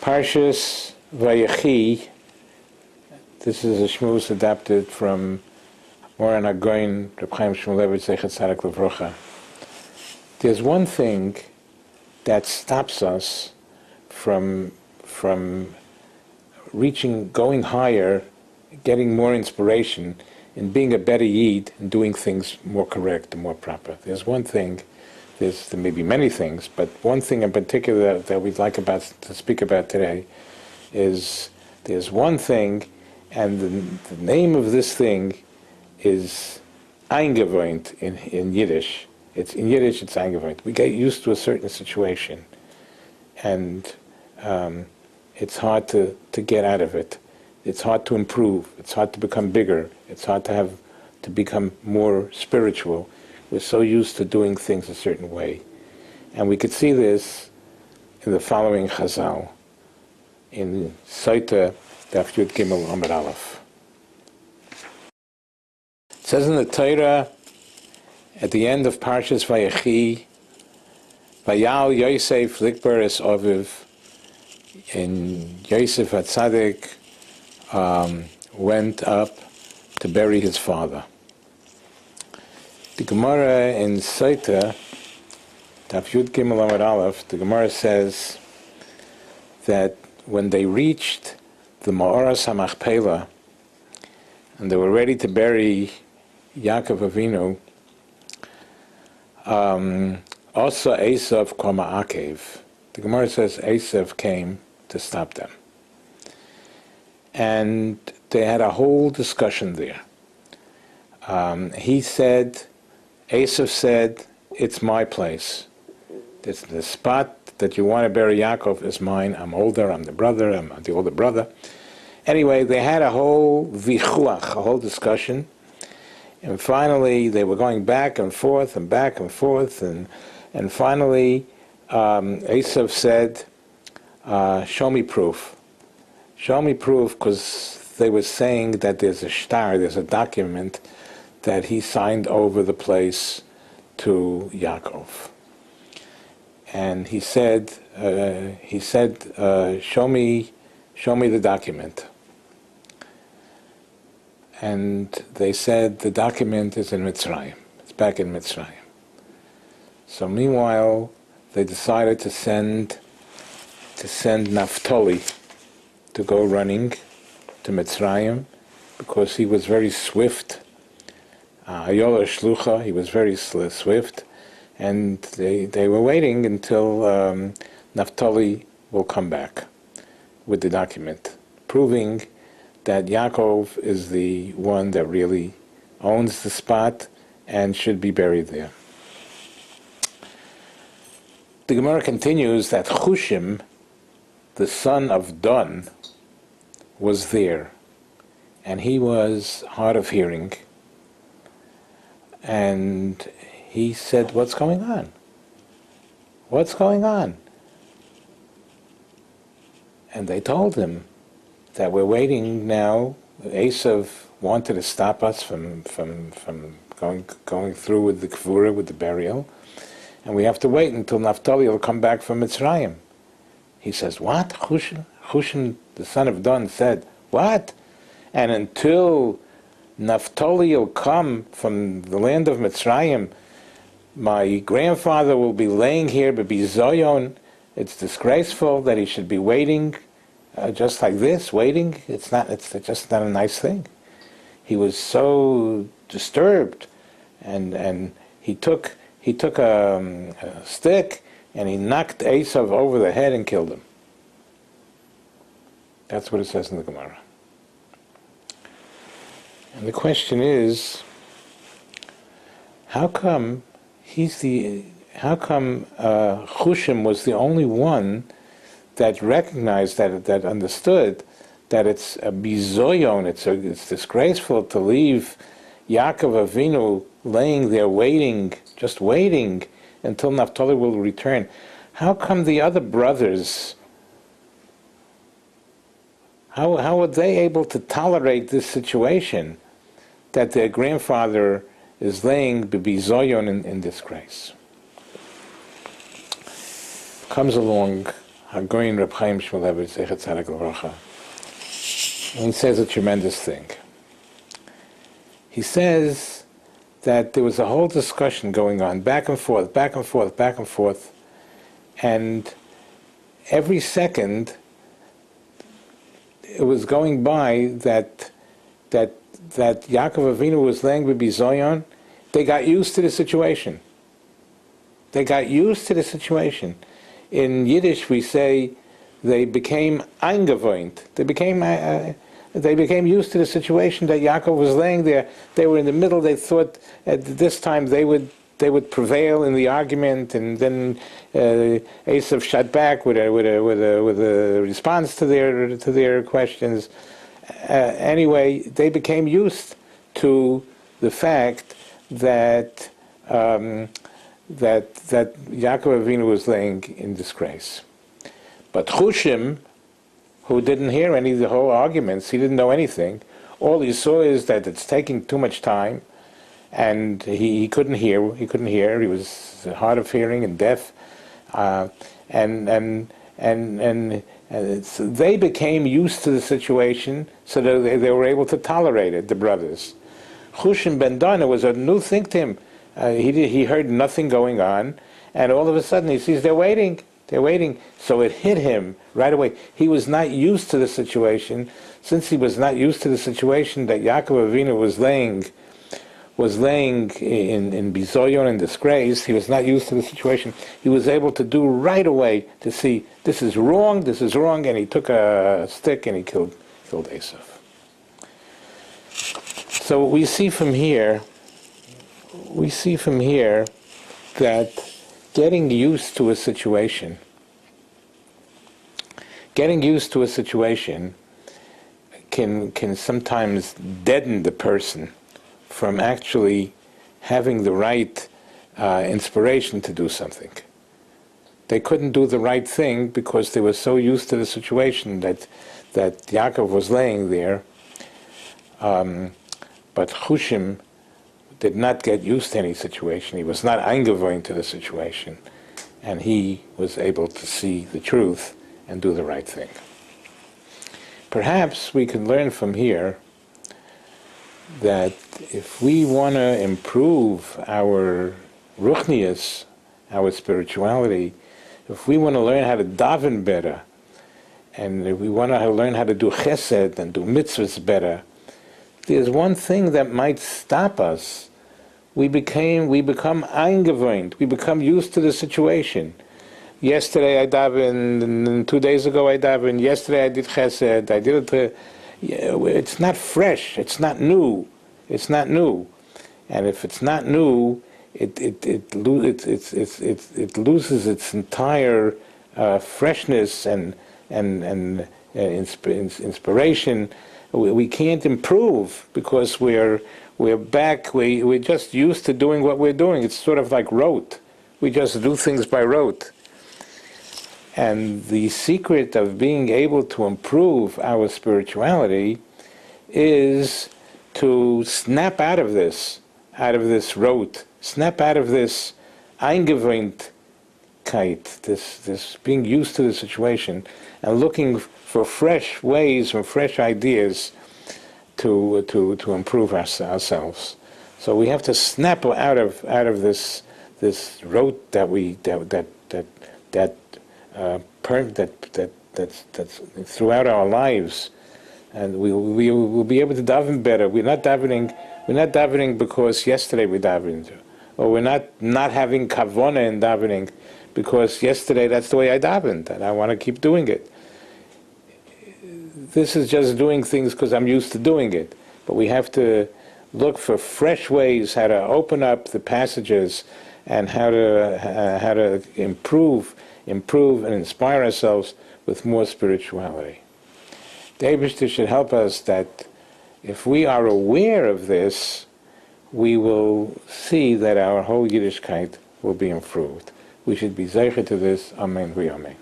Parshas Vayechi. This is a shmuz adapted from Moran Agoin, Reb Chaim Shmulevitz Zeichat Tzadik Levrocha. There's one thing that stops us from reaching, going higher, getting more inspiration, and being a better yid and doing things more correct and more proper. There's one thing. There may be many things, but one thing in particular that we'd like to speak about today is there's one thing, and the name of this thing is eingewöhnt in Yiddish. In Yiddish, it's eingewöhnt. We get used to a certain situation, and it's hard to get out of it. It's hard to improve. It's hard to become bigger. It's hard to become more spiritual. We're so used to doing things a certain way. And we could see this in the following Chazal, in Saita Daf Yud Gimel Amud Aleph. It says in the Torah, at the end of Parshas Vayechi, Vayal Yosef Likbar es Oviv, and Yosef HaTzadik went up to bury his father. The Gemara in Saita, Daf Yud Gimel Amud Aleph, the Gemara says that when they reached the Ma'oras HaMachpelah and they were ready to bury Yaakov Avinu, also Esav Koma Akev. The Gemara says Esav came to stop them. And they had a whole discussion there. Esav said, it's my place. It's the spot that you want to bury Yaakov is mine. I'm older, I'm the brother, I'm the older brother. Anyway, they had a whole vichuach, a whole discussion. And finally, they were going back and forth and back and forth. And finally, Esav said, show me proof. Show me proof, because they were saying that there's a shtar, there's a document that he signed over the place to Yaakov. And he said, show me the document. And they said, the document is in Mitzrayim. It's back in Mitzrayim. So meanwhile, they decided to send Naphtali to go running to Mitzrayim, because he was very swift. Ayola Shlucha, he was very swift, and they were waiting until Naphtali will come back with the document, proving that Yaakov is the one that really owns the spot and should be buried there. The Gemara continues that Chushim, the son of Don, was there, and he was hard of hearing. And he said, what's going on? What's going on? And they told him that we're waiting now. Esav wanted to stop us from going through with the kfura, with the burial, and we have to wait until Naphtali will come back from Mitzrayim. He says, what? Chushim, the son of Don, said, what? And until Naphtali will come from the land of Mitzrayim, my grandfather will be laying here, but be Zoyon. It's disgraceful that he should be waiting just like this, waiting. It's just not a nice thing. He was so disturbed, and he took a stick and he knocked Esav over the head and killed him. That's what it says in the Gemara. And the question is, how come Chushim was the only one that recognized that understood that it's a bizoyon, it's disgraceful to leave Yaakov Avinu laying there just waiting until Naphtali will return. How come the other brothers, how were they able to tolerate this situation, that their grandfather is laying bizoyon in disgrace? Comes along Hagoyin Reb Chaim Shmulevitz Zechat Tzaddik L'Vracha. And he says a tremendous thing. He says that there was a whole discussion going on, back and forth, back and forth, back and forth, and every second it was going by that Yaakov Avinu was laying with Bizoyon. They got used to the situation. They got used to the situation. In Yiddish we say they became eingewohnt. They became used to the situation that Yaakov was laying there. They were in the middle. They thought at this time they would prevail in the argument, and then Esav shot back with a response to their questions. Anyway, they became used to the fact that that Yaakov Avinu was laying in disgrace. But Chushim, who didn't hear any of the whole arguments, he didn't know anything. All he saw is that it's taking too much time, and he couldn't hear. He couldn't hear. He was hard of hearing and deaf, and so they became used to the situation, so that they were able to tolerate it. The brothers, Chushim ben Dana was a new thing to him. He heard nothing going on, and all of a sudden he sees they're waiting. They're waiting. So it hit him right away. He was not used to the situation. Since he was not used to the situation that Yaakov Avinu was laying in bizoyon and disgrace, he was not used to the situation. He was able to do right away to see this is wrong, and he took a stick and he killed Esav. So we see from here that getting used to a situation can sometimes deaden the person from actually having the right inspiration to do something. They couldn't do the right thing because they were so used to the situation that Yaakov was laying there. But Chushim did not get used to any situation. He was not eingewohnt to the situation, and he was able to see the truth and do the right thing. Perhaps we can learn from here that if we want to improve our ruchnius, our spirituality, if we want to learn how to daven better, and if we want to learn how to do chesed and do mitzvahs better, there's one thing that might stop us. We become eingewohnt. We become used to the situation. Yesterday I davened, and 2 days ago I davened. Yesterday I did chesed. I did it. It's not fresh. It's not new. It's not new. And if it's not new, it loses its entire freshness and inspiration. We can't improve because we're back. We're just used to doing what we're doing. It's sort of like rote. We just do things by rote. And the secret of being able to improve our spirituality is to snap out of this rote, snap out of this eingewohntkeit, this being used to the situation, and looking for fresh ways and fresh ideas to improve ourselves. So we have to snap out of this rote that's throughout our lives, and we will be able to daven better. We're not davening because yesterday we davened, or we're not having kavanah in davening because yesterday that's the way I davened and I want to keep doing it. This is just doing things because I'm used to doing it. But we have to look for fresh ways how to open up the passages and how to improve and inspire ourselves with more spirituality. The Eibishter should help us that if we are aware of this, we will see that our whole Yiddishkeit will be improved. We should be zeicher to this. Amen v'amen.